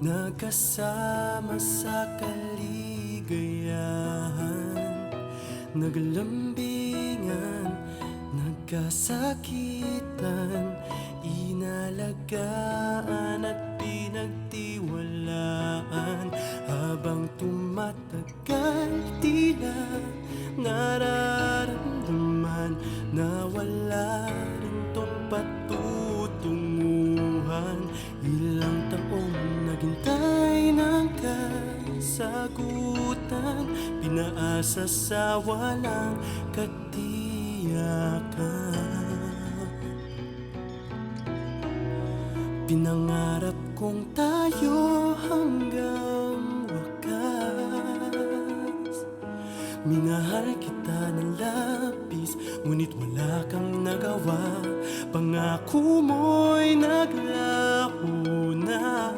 Nagkasama sa kaligayahan, naglambingan, nagkasakitan, inalagaan at pinagtiwalaan. Habang tumatagal, tila nararamdaman na wala rin tong patutunguhan. Ilang taong naghintay ng kasagutan, pinaasa sa walang katiyakan. Pinangarap kong tayo hanggang wakas. Minahal kita ng labis, ngunit wala kang nagawa. Pangako mo'y naglaho na.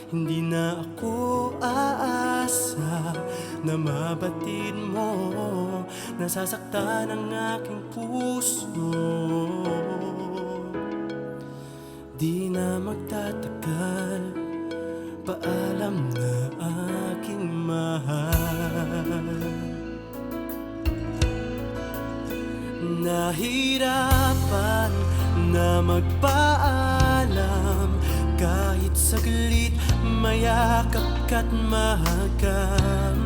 Hindi na ako aasa na mabatid mo. Nasasaktan ang aking puso. Di na magtatagal, paalam na aking mahal. Nahirapan na magpaalam, kahit saglit mayakap ka't mahagam.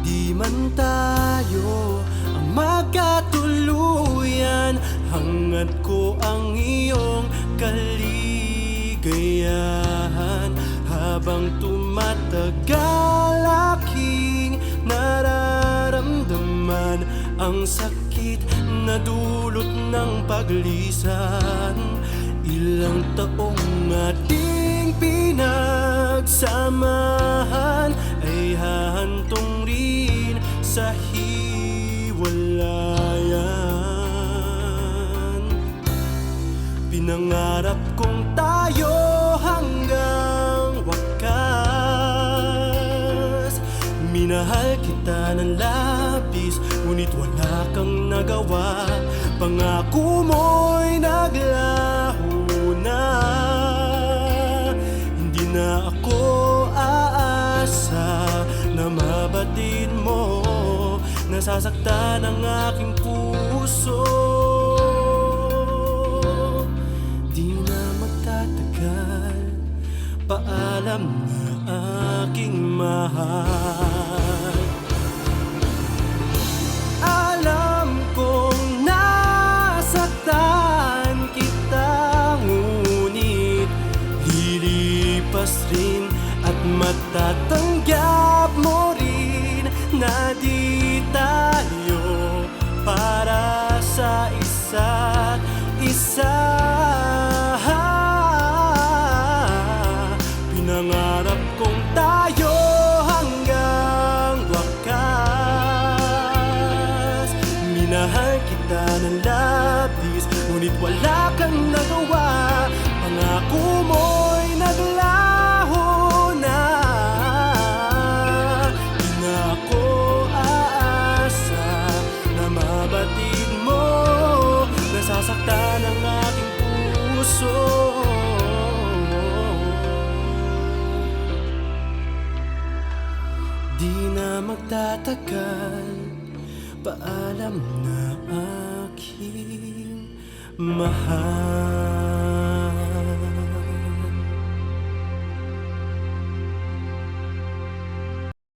Di man tayo ang magkatuluyan, hangad ko ang iyong kaligayahan. Habang tumatagal, aking nararamdaman ang sakit na dulot ng paglisan. Ilang taong ating pinagsamahan ay hahantong rin sa hiwalayan. Pinangarap kong tayo hanggang wakas. Minahal kita ng labis, ngunit wala kang nagawa. Pangako mo'y naglaho na. Hindi na ako aasa na mabatid mo. Nasasaktan ang aking puso. Di na magtatagal, paalam na aking mahal. Alam kong nasaktan kita, ngunit lilipas rin at matatanggap mo rin na di tayo para sa isa't isa. Pinangarap kong tayo hanggang wakas. Minahal kita ng labis, ngunit wala kang nagawa. Pangako mo'y naglaho na. Di na ako aasa na mabatid mo. Nasasaktan ang aking puso. Di na magtatagal, paalam na aking mahal.